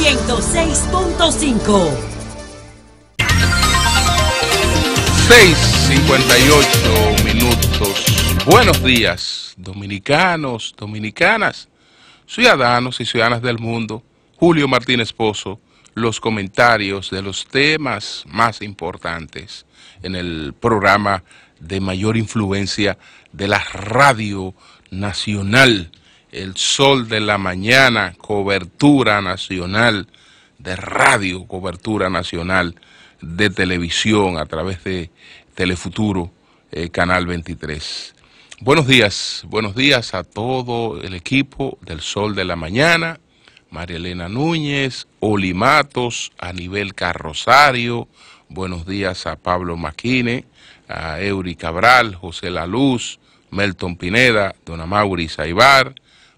106.5. 6:58 minutos. Buenos días, dominicanos, dominicanas, ciudadanos y ciudadanas del mundo. Julio Martínez Pozo, los comentarios de los temas más importantes en el programa de mayor influencia de la radio nacional, El Sol de la Mañana, cobertura nacional de radio, cobertura nacional de televisión a través de Telefuturo, Canal 23. Buenos días a todo el equipo del Sol de la Mañana, María Elena Núñez, Oli Matos, Anibel Carrosario, buenos días a Pablo Maquine, a Eury Cabral, José La Luz, Melton Pineda, Don Amaury Saibar,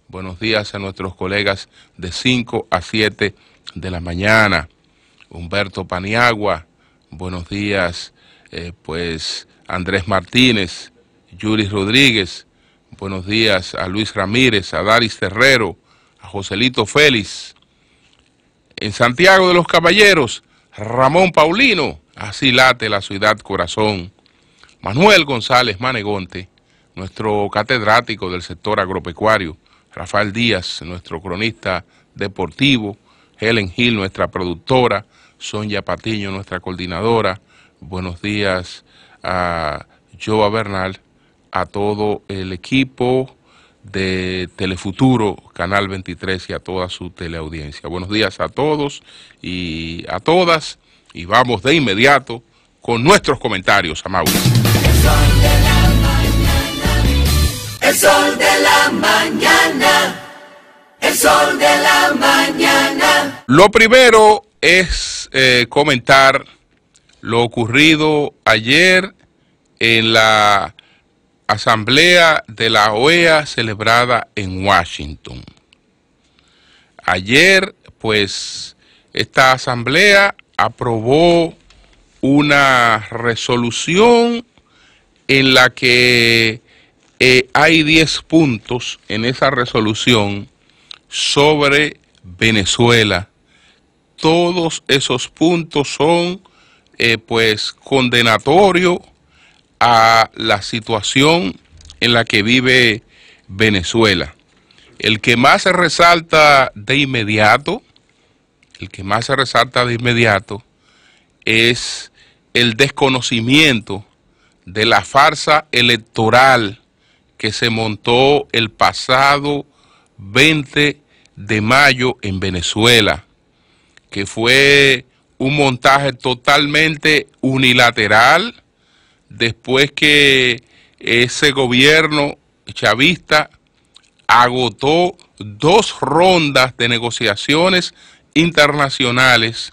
buenos días a nuestros colegas de 5 a 7 de la mañana, Humberto Paniagua, buenos días Andrés Martínez, Yuri Rodríguez, buenos días a Luis Ramírez, a Daris Terrero, a Joselito Félix. En Santiago de los Caballeros, Ramón Paulino, así late la ciudad corazón. Manuel González Manegonte, nuestro catedrático del sector agropecuario. Rafael Díaz, nuestro cronista deportivo. Helen Gil, nuestra productora. Sonia Patiño, nuestra coordinadora. Buenos días a Joa Bernal, a todo el equipo de Telefuturo, Canal 23 y a toda su teleaudiencia. Buenos días a todos y a todas, y vamos de inmediato con nuestros comentarios, Amaury. El sol de la mañana, el sol de la mañana. Lo primero es comentar lo ocurrido ayer en la asamblea de la OEA celebrada en Washington. Ayer, esta asamblea aprobó una resolución en la que hay 10 puntos en esa resolución sobre Venezuela. Todos esos puntos son condenatorios a la situación en la que vive Venezuela. El que más se resalta de inmediato, es el desconocimiento de la farsa electoral que se montó el pasado 20 de mayo en Venezuela, que fue un montaje totalmente unilateral después que ese gobierno chavista agotó 2 rondas de negociaciones internacionales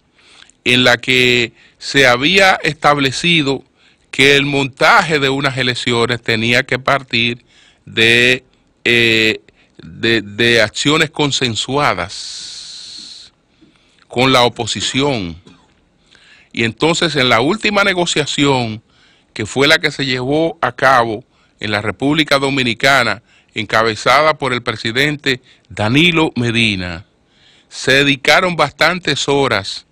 en la que se había establecido que el montaje de unas elecciones tenía que partir de acciones consensuadas con la oposición. Y entonces en la última negociación, que fue la que se llevó a cabo en la República Dominicana, encabezada por el presidente Danilo Medina, se dedicaron bastantes horas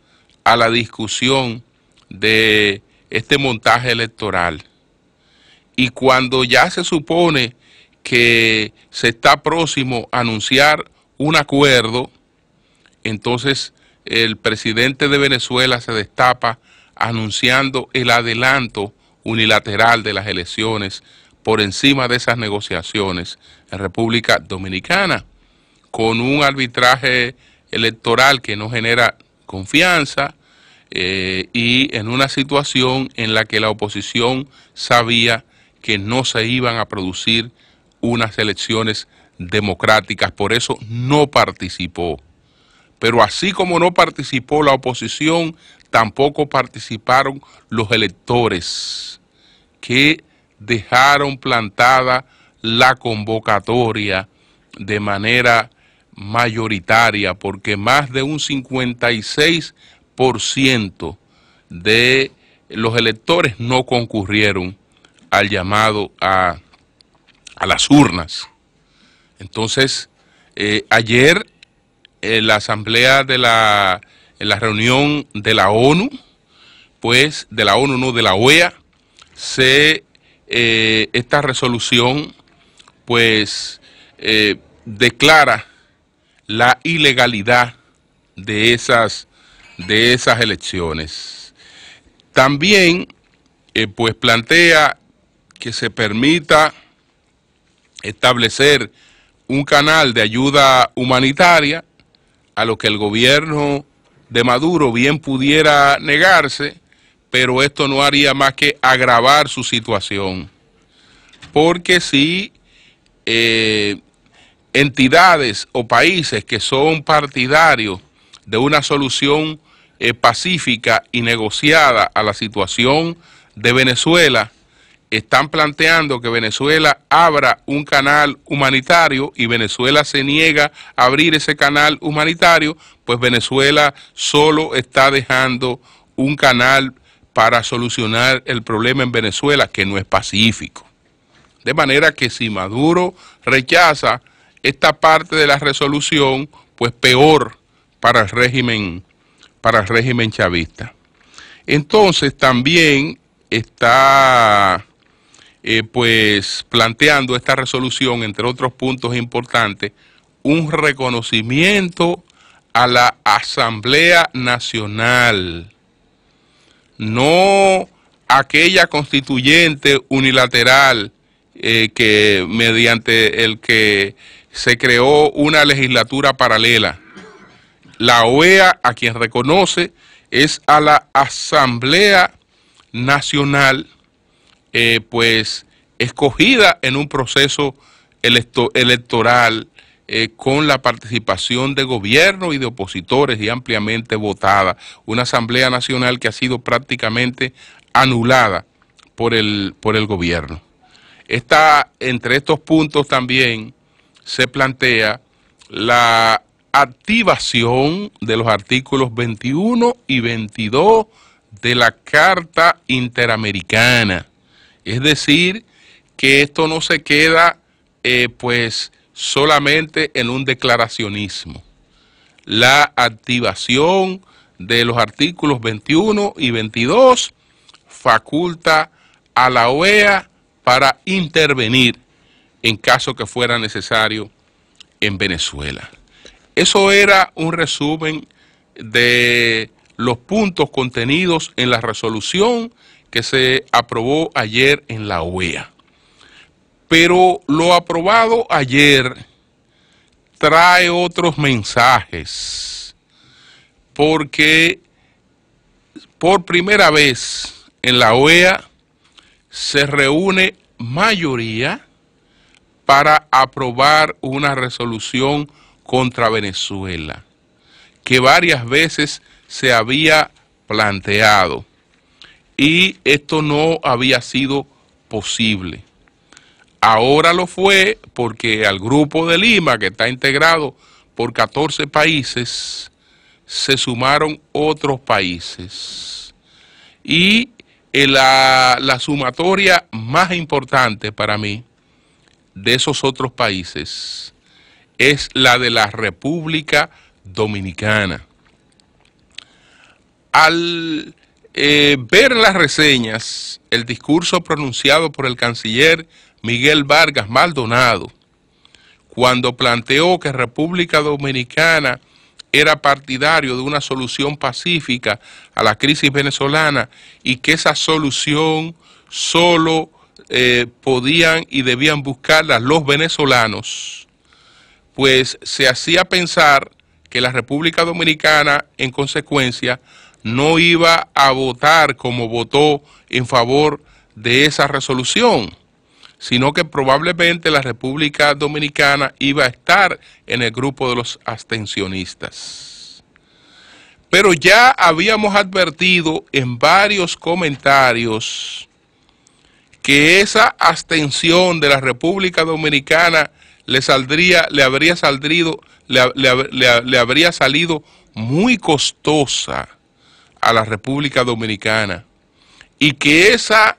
a la discusión de este montaje electoral. Y cuando ya se supone que se está próximo a anunciar un acuerdo, entonces el presidente de Venezuela se destapa anunciando el adelanto unilateral de las elecciones por encima de esas negociaciones en República Dominicana, con un arbitraje electoral que no genera confianza y en una situación en la que la oposición sabía que no se iban a producir unas elecciones democráticas, por eso no participó. Pero así como no participó la oposición, tampoco participaron los electores que dejaron plantada la convocatoria de manera mayoritaria, porque más de un 56% de los electores no concurrieron al llamado a las urnas. Entonces, ayer en la asamblea en la reunión de la ONU, pues de la ONU, no, de la OEA, esta resolución pues declara la ilegalidad de esas elecciones. También pues plantea que se permita establecer un canal de ayuda humanitaria, a lo que el gobierno de Maduro bien pudiera negarse, pero esto no haría más que agravar su situación. Porque si entidades o países que son partidarios de una solución pacífica y negociada a la situación de Venezuela, están planteando que Venezuela abra un canal humanitario y Venezuela se niega a abrir ese canal humanitario, pues Venezuela solo está dejando un canal para solucionar el problema en Venezuela, que no es pacífico. De manera que si Maduro rechaza esta parte de la resolución, pues peor para el régimen chavista. Entonces también está pues planteando esta resolución, entre otros puntos importantes, un reconocimiento a la Asamblea Nacional, no aquella constituyente unilateral que mediante el que se creó una legislatura paralela. La OEA a quien reconoce es a la Asamblea Nacional, pues escogida en un proceso electoral con la participación de gobierno y de opositores y ampliamente votada, una Asamblea Nacional que ha sido prácticamente anulada por el gobierno. Entre estos puntos también se plantea la activación de los artículos 21 y 22 de la Carta Interamericana. Es decir, que esto no se queda pues solamente en un declaracionismo. La activación de los artículos 21 y 22 faculta a la OEA para intervenir en caso que fuera necesario en Venezuela. Eso era un resumen de los puntos contenidos en la resolución que se aprobó ayer en la OEA. Pero lo aprobado ayer trae otros mensajes, porque por primera vez en la OEA se reúne mayoría para aprobar una resolución contra Venezuela, que varias veces se había planteado, y esto no había sido posible. Ahora lo fue porque al Grupo de Lima, que está integrado por 14 países, se sumaron otros países. Y la sumatoria más importante para mí de esos otros países es la de la República Dominicana. Al ver las reseñas, el discurso pronunciado por el canciller Miguel Vargas Maldonado, cuando planteó que República Dominicana era partidario de una solución pacífica a la crisis venezolana y que esa solución solo podían y debían buscarla los venezolanos, pues se hacía pensar que la República Dominicana, en consecuencia, no iba a votar como votó en favor de esa resolución, sino que probablemente la República Dominicana iba a estar en el grupo de los abstencionistas. Pero ya habíamos advertido en varios comentarios que esa abstención de la República Dominicana le habría salido muy costosa a la República Dominicana, y que esa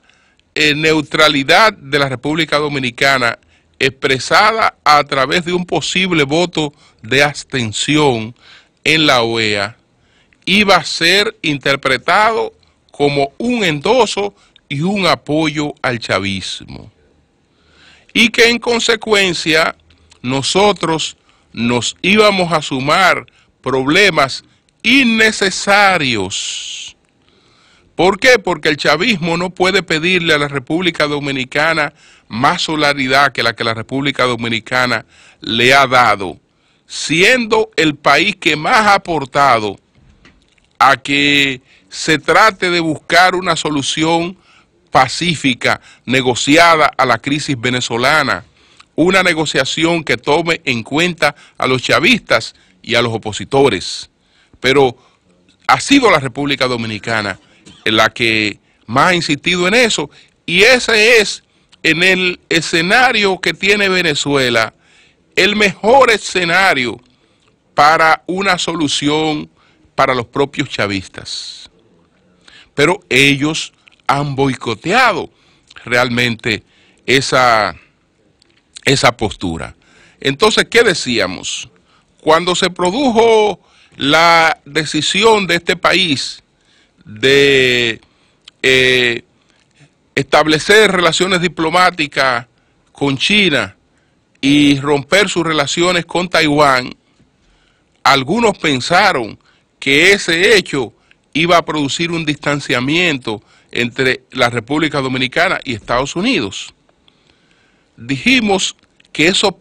neutralidad de la República Dominicana expresada a través de un posible voto de abstención en la OEA iba a ser interpretado como un endoso y un apoyo al chavismo, y que en consecuencia nosotros nos íbamos a sumar problemas innecesarios. ¿Por qué? Porque el chavismo no puede pedirle a la República Dominicana más solidaridad que la República Dominicana le ha dado, siendo el país que más ha aportado a que se trate de buscar una solución pacífica, negociada a la crisis venezolana, una negociación que tome en cuenta a los chavistas y a los opositores. Pero ha sido la República Dominicana la que más ha insistido en eso, y ese es, en el escenario que tiene Venezuela, el mejor escenario para una solución para los propios chavistas. Pero ellos han boicoteado realmente esa postura. Entonces, ¿qué decíamos? Cuando se produjo la decisión de este país de establecer relaciones diplomáticas con China y romper sus relaciones con Taiwán, algunos pensaron que ese hecho iba a producir un distanciamiento entre la República Dominicana y Estados Unidos. Dijimos que eso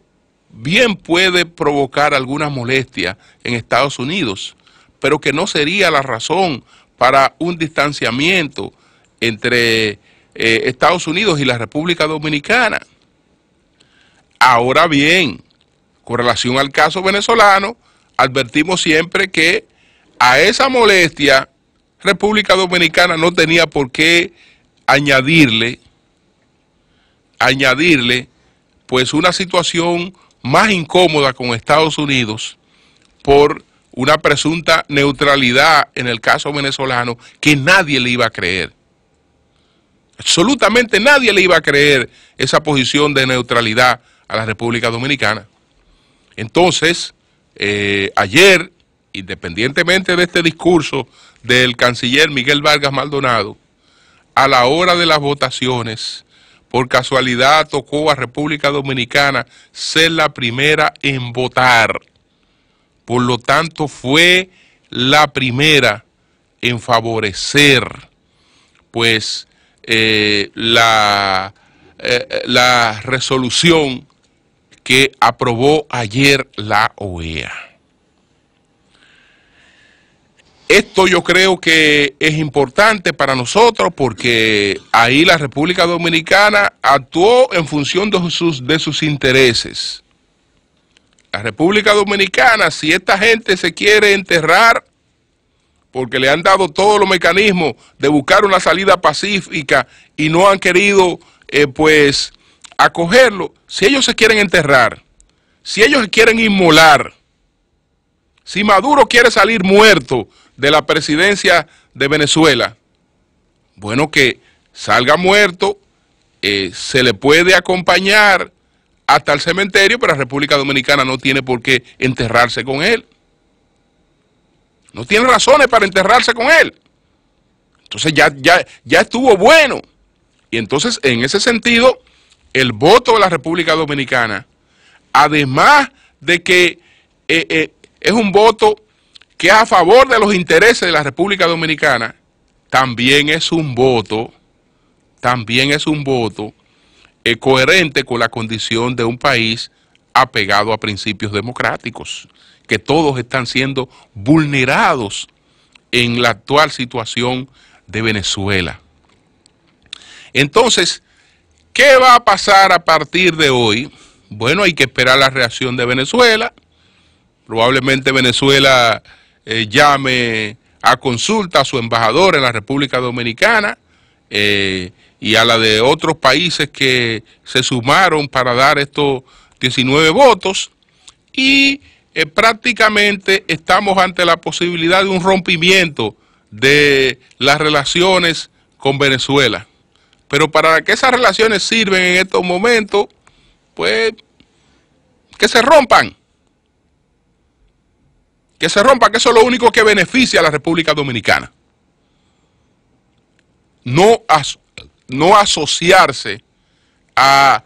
bien puede provocar alguna molestia en Estados Unidos, pero que no sería la razón para un distanciamiento entre Estados Unidos y la República Dominicana. Ahora bien, con relación al caso venezolano, advertimos siempre que a esa molestia República Dominicana no tenía por qué añadirle pues una situación más incómoda con Estados Unidos por una presunta neutralidad en el caso venezolano que nadie le iba a creer. Absolutamente nadie le iba a creer esa posición de neutralidad a la República Dominicana. Entonces, ayer, independientemente de este discurso del canciller Miguel Vargas Maldonado, a la hora de las votaciones, por casualidad tocó a República Dominicana ser la primera en votar. Por lo tanto, fue la primera en favorecer pues la resolución que aprobó ayer la OEA. Esto yo creo que es importante para nosotros porque ahí la República Dominicana actuó en función de sus intereses. La República Dominicana, si esta gente se quiere enterrar, porque le han dado todos los mecanismos de buscar una salida pacífica y no han querido, pues, acogerlo, si ellos se quieren enterrar, si ellos se quieren inmolar, si Maduro quiere salir muerto de la presidencia de Venezuela, bueno, que salga muerto, se le puede acompañar hasta el cementerio, pero la República Dominicana no tiene por qué enterrarse con él. No tiene razones para enterrarse con él. Entonces ya estuvo bueno. Y entonces, en ese sentido, el voto de la República Dominicana, además de que es un voto que es a favor de los intereses de la República Dominicana, también es un voto coherente con la condición de un país apegado a principios democráticos, que todos están siendo vulnerados en la actual situación de Venezuela. Entonces, ¿qué va a pasar a partir de hoy? Bueno, hay que esperar la reacción de Venezuela. Probablemente Venezuela llame a consulta a su embajador en la República Dominicana y a la de otros países que se sumaron para dar estos 19 votos, y prácticamente estamos ante la posibilidad de un rompimiento de las relaciones con Venezuela. Pero para que esas relaciones sirven en estos momentos, pues que se rompan. que se rompa, que eso es lo único que beneficia a la República Dominicana. No asociarse a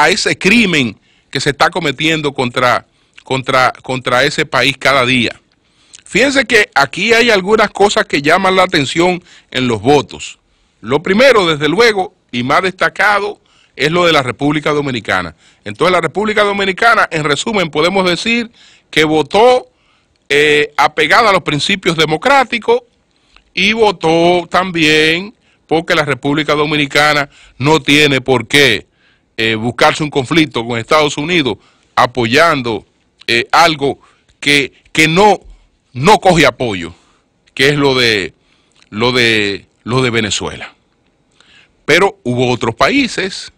ese crimen que se está cometiendo contra ese país cada día. Fíjense que aquí hay algunas cosas que llaman la atención en los votos. Lo primero, desde luego, y más destacado, es lo de la República Dominicana. Entonces, la República Dominicana, en resumen, podemos decir que votó apegada a los principios democráticos y votó también porque la República Dominicana no tiene por qué buscarse un conflicto con Estados Unidos apoyando algo que no coge apoyo, que es lo de Venezuela. Pero hubo otros países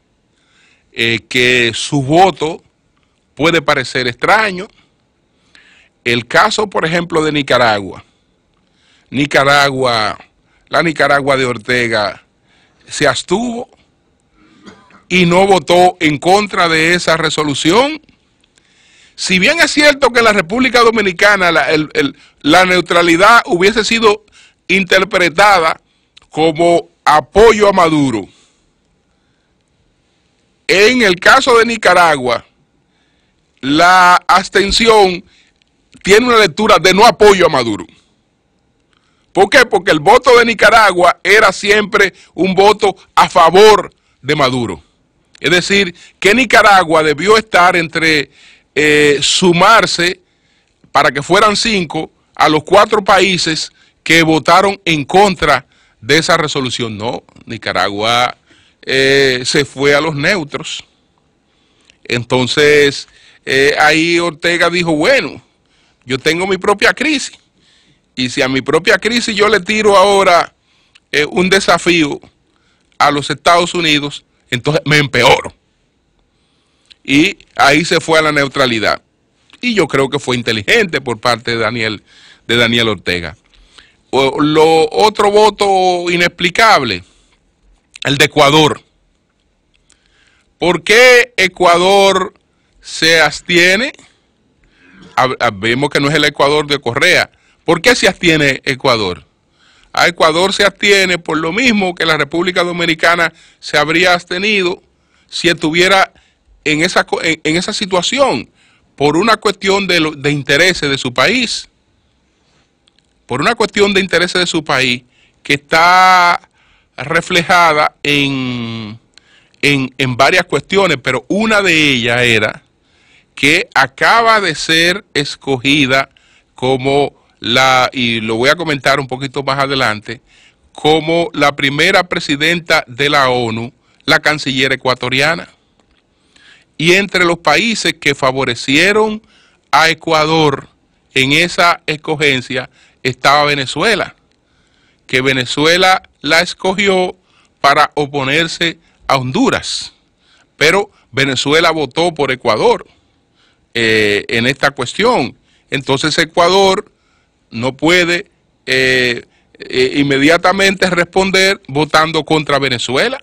que su voto puede parecer extraño. El caso, por ejemplo, de Nicaragua. La Nicaragua de Ortega se abstuvo y no votó en contra de esa resolución. Si bien es cierto que en la República Dominicana la neutralidad hubiese sido interpretada como apoyo a Maduro, en el caso de Nicaragua, la abstención tiene una lectura de no apoyo a Maduro. ¿Por qué? Porque el voto de Nicaragua era siempre un voto a favor de Maduro. Es decir, que Nicaragua debió estar entre sumarse para que fueran 5 a los 4 países que votaron en contra de esa resolución. No, Nicaragua se fue a los neutros. Entonces, ahí Ortega dijo, bueno, yo tengo mi propia crisis, y si a mi propia crisis yo le tiro ahora un desafío a los Estados Unidos, entonces me empeoro. Y ahí se fue a la neutralidad. Y yo creo que fue inteligente por parte de Daniel Ortega. Otro voto inexplicable, el de Ecuador. ¿Por qué Ecuador se abstiene? Vemos que no es el Ecuador de Correa. ¿Por qué se abstiene Ecuador? A Ecuador se abstiene por lo mismo que la República Dominicana se habría abstenido si estuviera en esa situación, por una cuestión de intereses de su país. Por una cuestión de intereses de su país que está reflejada en varias cuestiones, pero una de ellas era que acaba de ser escogida como y lo voy a comentar un poquito más adelante, como la primera presidenta de la ONU, la canciller ecuatoriana. Y entre los países que favorecieron a Ecuador en esa escogencia estaba Venezuela, que Venezuela la escogió para oponerse a Honduras, pero Venezuela votó por Ecuador en esta cuestión. Entonces Ecuador no puede inmediatamente responder votando contra Venezuela.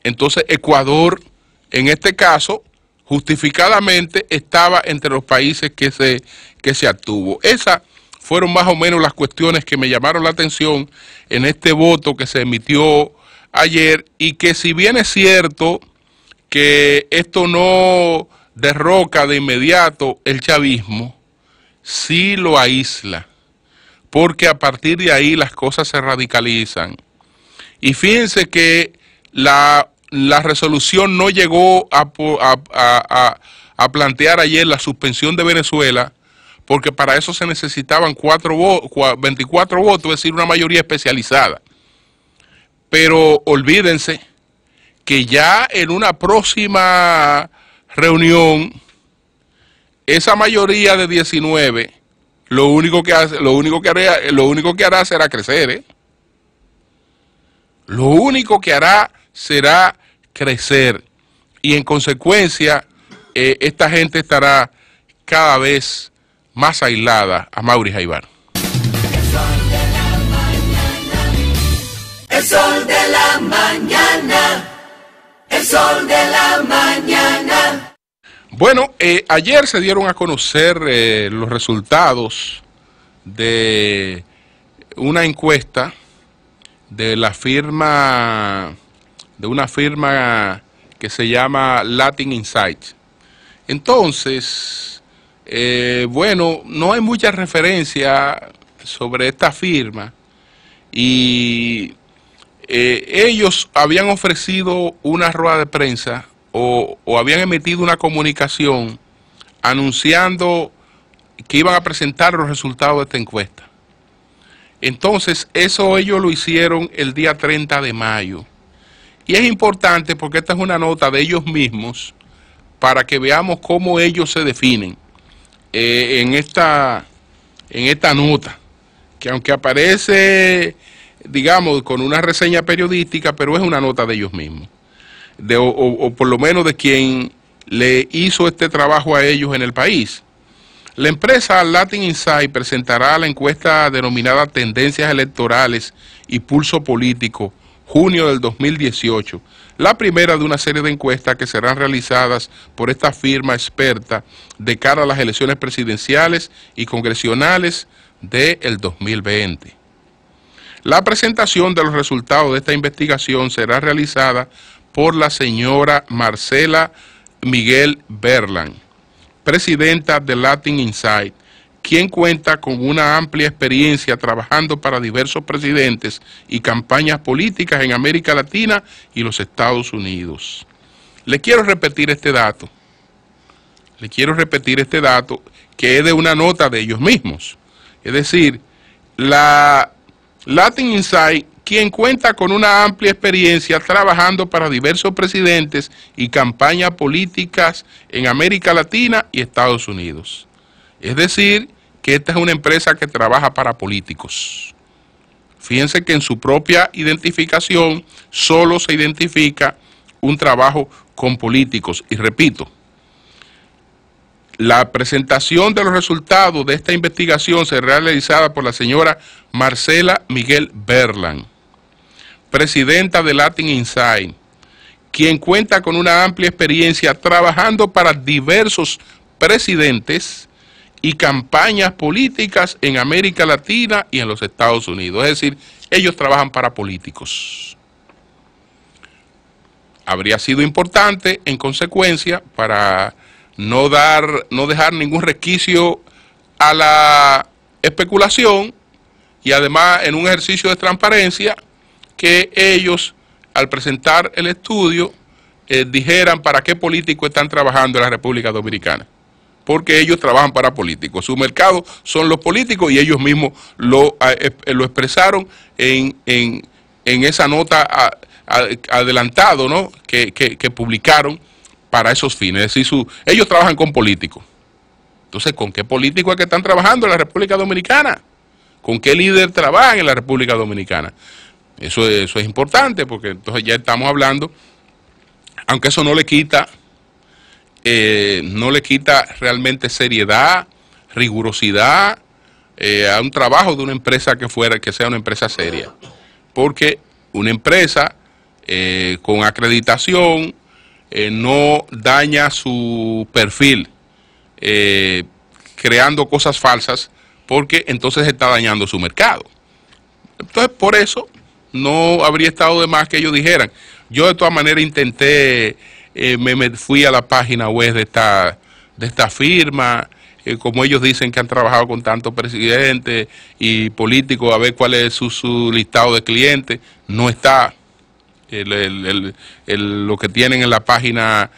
Entonces Ecuador, en este caso, justificadamente estaba entre los países que se abstuvo. Esas fueron más o menos las cuestiones que me llamaron la atención en este voto que se emitió ayer, y que si bien es cierto que esto no derroca de inmediato el chavismo, sí lo aísla, porque a partir de ahí las cosas se radicalizan. Y fíjense que la resolución no llegó a plantear ayer la suspensión de Venezuela, porque para eso se necesitaban 24 votos, es decir, una mayoría especializada. Pero olvídense que ya en una próxima reunión, esa mayoría de 19, lo único que hará será crecer, ¿eh? Lo único que hará será crecer, y en consecuencia esta gente estará cada vez más aislada. Amaury Jaibar. El sol de la mañana, el sol de la mañana. Bueno, ayer se dieron a conocer los resultados de una encuesta de la firma, de una firma que se llama Latin Insight. Entonces, bueno, no hay mucha referencia sobre esta firma y ellos habían ofrecido una rueda de prensa o habían emitido una comunicación anunciando que iban a presentar los resultados de esta encuesta. Entonces, eso ellos lo hicieron el día 30 de mayo. Y es importante porque esta es una nota de ellos mismos para que veamos cómo ellos se definen en esta nota, que aunque aparece, digamos, con una reseña periodística, pero es una nota de ellos mismos, o por lo menos de quien le hizo este trabajo a ellos en el país. La empresa Latin Insight presentará la encuesta denominada Tendencias Electorales y Pulso Político, junio del 2018, la primera de una serie de encuestas que serán realizadas por esta firma experta de cara a las elecciones presidenciales y congresionales del 2020. La presentación de los resultados de esta investigación será realizada por la señora Marcela Miguel Berlan, presidenta de Latin Insight, quien cuenta con una amplia experiencia trabajando para diversos presidentes y campañas políticas en América Latina y los Estados Unidos. Le quiero repetir este dato. Que es de una nota de ellos mismos. Es decir, la Latin Insight, quien cuenta con una amplia experiencia trabajando para diversos presidentes y campañas políticas en América Latina y Estados Unidos. Es decir, que esta es una empresa que trabaja para políticos. Fíjense que en su propia identificación solo se identifica un trabajo con políticos. Y repito, la presentación de los resultados de esta investigación será realizada por la señora Marcela Miguel Berlan, presidenta de Latin Insight, quien cuenta con una amplia experiencia trabajando para diversos presidentes y campañas políticas en América Latina y en los Estados Unidos. Es decir, ellos trabajan para políticos. Habría sido importante, en consecuencia, para no dejar ningún resquicio a la especulación y además en un ejercicio de transparencia, que ellos, al presentar el estudio, dijeran para qué políticos están trabajando en la República Dominicana. Porque ellos trabajan para políticos. Su mercado son los políticos y ellos mismos lo expresaron en esa nota adelantado, ¿no? que publicaron para esos fines. Es decir, ellos trabajan con políticos. Entonces, ¿con qué políticos es que están trabajando en la República Dominicana? ¿Con qué líder trabajan en la República Dominicana? Eso es importante porque entonces ya estamos hablando, aunque eso no le quita realmente seriedad, rigurosidad a un trabajo de una empresa que sea una empresa seria. Porque una empresa con acreditación no daña su perfil creando cosas falsas, porque entonces está dañando su mercado. Entonces, por eso no habría estado de más que ellos dijeran. Yo de todas maneras intenté, me fui a la página web de esta firma, como ellos dicen que han trabajado con tantos presidentes y políticos, a ver cuál es su listado de clientes. No está. Lo que tienen en la página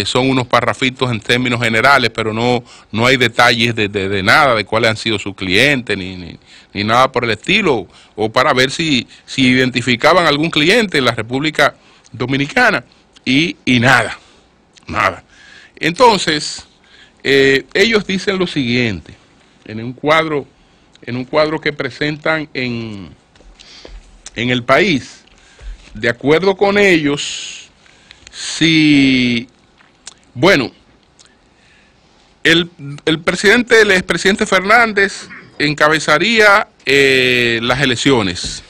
son unos parrafitos en términos generales, pero no hay detalles de nada, de cuáles han sido sus clientes, ni nada por el estilo, o para ver si identificaban algún cliente en la República Dominicana, y nada. Entonces, ellos dicen lo siguiente, en un cuadro que presentan en el país. De acuerdo con ellos, bueno, el expresidente Fernández encabezaría las elecciones.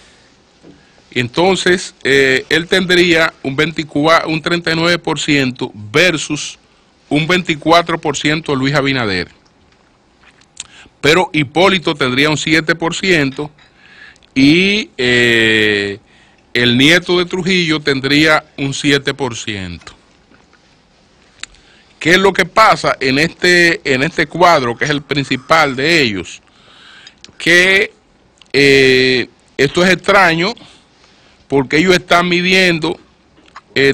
Entonces, él tendría un 39% versus un 24% Luis Abinader. pero Hipólito tendría un 7% y el nieto de Trujillo tendría un 7%. ¿Qué es lo que pasa en este cuadro, que es el principal de ellos? Que esto es extraño porque ellos están midiendo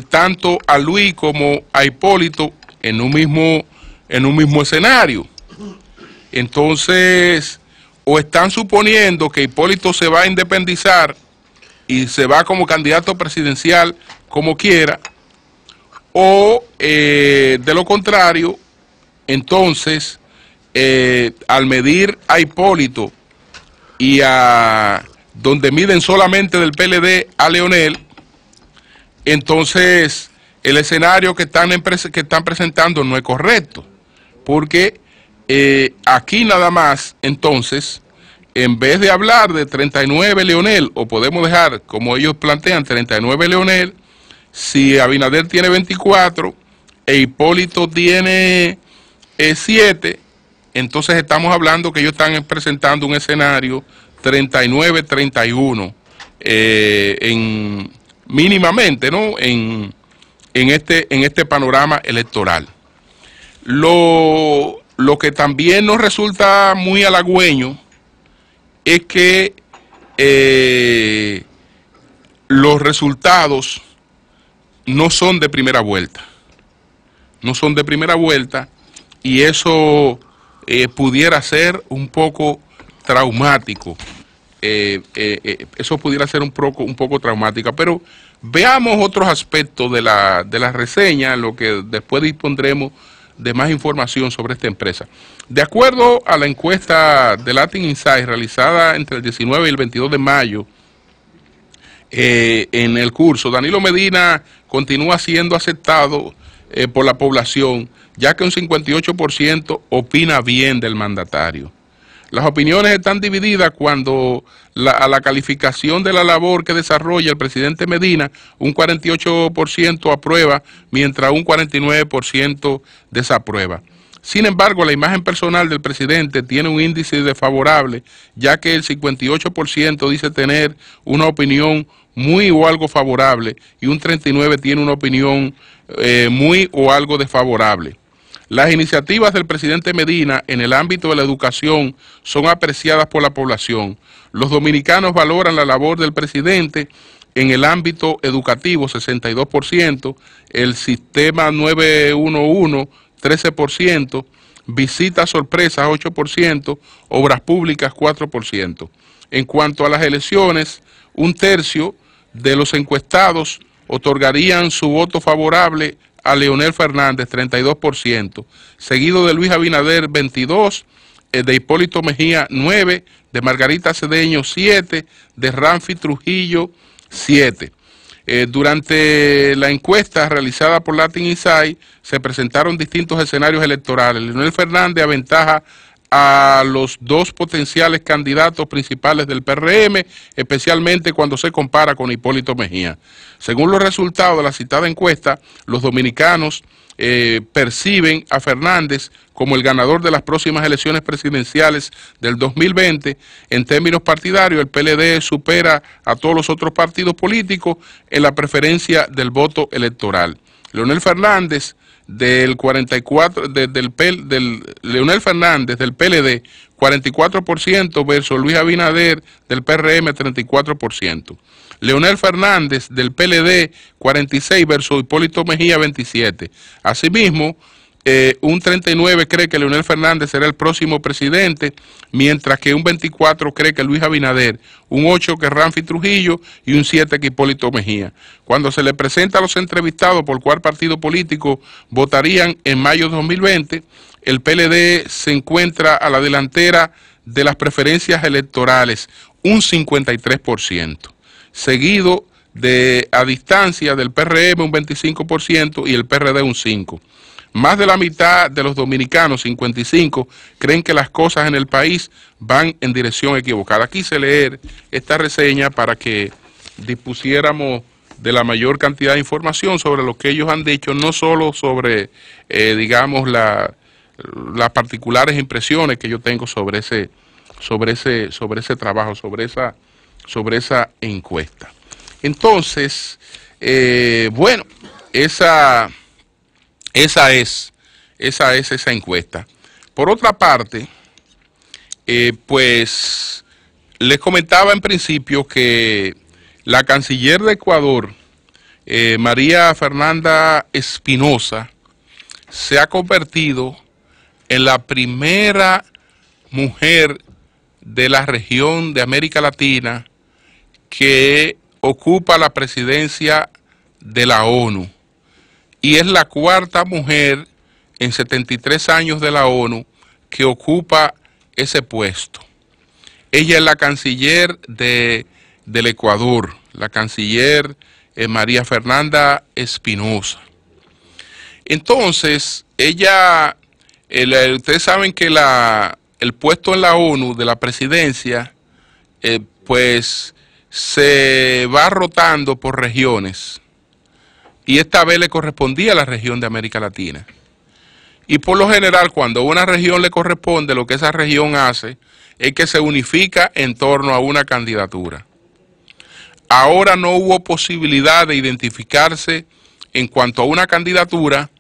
tanto a Luis como a Hipólito en un mismo escenario. Entonces, o están suponiendo que Hipólito se va a independizar y se va como candidato presidencial como quiera, o de lo contrario, entonces, al medir a Hipólito y a donde miden solamente del PLD a Leonel, entonces el escenario que están presentando no es correcto, porque aquí nada más, entonces, en vez de hablar de 39 Leonel, o podemos dejar, como ellos plantean, 39 Leonel, si Abinader tiene 24 e Hipólito tiene 7, entonces estamos hablando que ellos están presentando un escenario 39-31 mínimamente, ¿no? en este panorama electoral. Lo que también nos resulta muy halagüeño es que los resultados no son de primera vuelta. No son de primera vuelta y eso pudiera ser un poco traumático. Eso pudiera ser un poco traumática, pero veamos otros aspectos de la reseña, lo que después dispondremos de más información sobre esta empresa. De acuerdo a la encuesta de Latin Insight realizada entre el 19 y el 22 de mayo, en el curso, Danilo Medina continúa siendo aceptado por la población, ya que un 58% opina bien del mandatario. Las opiniones están divididas cuando a la calificación de la labor que desarrolla el presidente Medina, un 48% aprueba, mientras un 49% desaprueba. Sin embargo, la imagen personal del presidente tiene un índice desfavorable, ya que el 58% dice tener una opinión muy o algo favorable y un 39% tiene una opinión muy o algo desfavorable. Las iniciativas del presidente Medina en el ámbito de la educación son apreciadas por la población. Los dominicanos valoran la labor del presidente en el ámbito educativo, 62%, el sistema 911, 13%, visitas sorpresas, 8%, obras públicas, 4%. En cuanto a las elecciones, un tercio de los encuestados otorgarían su voto favorable a Leonel Fernández, 32%, seguido de Luis Abinader, 22%, de Hipólito Mejía, 9%, de Margarita Cedeño, 7%, de Ramfi Trujillo, 7%. Durante la encuesta realizada por Latin Insight se presentaron distintos escenarios electorales. Leonel Fernández aventaja a los dos potenciales candidatos principales del PRM, especialmente cuando se compara con Hipólito Mejía. Según los resultados de la citada encuesta, los dominicanos perciben a Fernández como el ganador de las próximas elecciones presidenciales del 2020. En términos partidarios, el PLD supera a todos los otros partidos políticos en la preferencia del voto electoral. Leonel Fernández del 44 Leonel Fernández del PLD 44% versus Luis Abinader del PRM 34%. Leonel Fernández del PLD 46% versus Hipólito Mejía 27%. Asimismo, un 39% cree que Leonel Fernández será el próximo presidente, mientras que un 24% cree que Luis Abinader, un 8% que Ramfi Trujillo y un 7% que Hipólito Mejía. Cuando se le presenta a los entrevistados por cuál partido político votarían en mayo de 2020, el PLD se encuentra a la delantera de las preferencias electorales, un 53%, seguido a distancia del PRM un 25% y el PRD un 5%. Más de la mitad de los dominicanos, 55%, creen que las cosas en el país van en dirección equivocada. Quise leer esta reseña para que dispusiéramos de la mayor cantidad de información sobre lo que ellos han dicho, no solo sobre, digamos, la las particulares impresiones que yo tengo sobre ese trabajo, sobre esa encuesta. Entonces, bueno, esa es esa encuesta. Por otra parte, pues les comentaba en principio que la canciller de Ecuador, María Fernanda Espinosa, se ha convertido en la primera mujer de la región de América Latina que ocupa la presidencia de la ONU. Y es la cuarta mujer en 73 años de la ONU que ocupa ese puesto. Ella es la canciller del Ecuador, la canciller María Fernanda Espinosa. Entonces, ella, ustedes saben que el puesto en la ONU de la presidencia, pues se va rotando por regiones. Y esta vez le correspondía a la región de América Latina. Y por lo general, cuando a una región le corresponde, lo que esa región hace es que se unifica en torno a una candidatura. Ahora no hubo posibilidad de identificarse en cuanto a una candidatura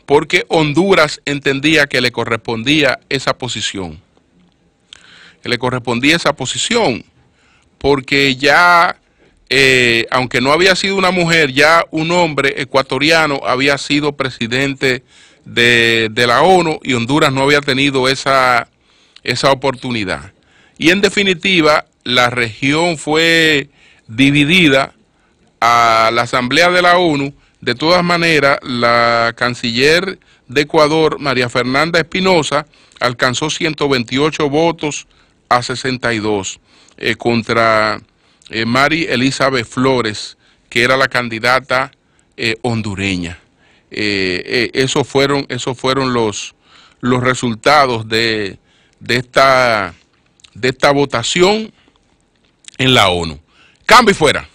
porque Honduras entendía que le correspondía esa posición. Le correspondía esa posición porque ya, aunque no había sido una mujer, ya un hombre ecuatoriano había sido presidente de la ONU y Honduras no había tenido esa oportunidad. Y en definitiva, la región fue dividida a la Asamblea de la ONU. De todas maneras, la canciller de Ecuador, María Fernanda Espinosa, alcanzó 128 votos a 62 contra Mary Elizabeth Flores, que era la candidata hondureña. Esos fueron los resultados de esta votación en la ONU. Cambio y fuera.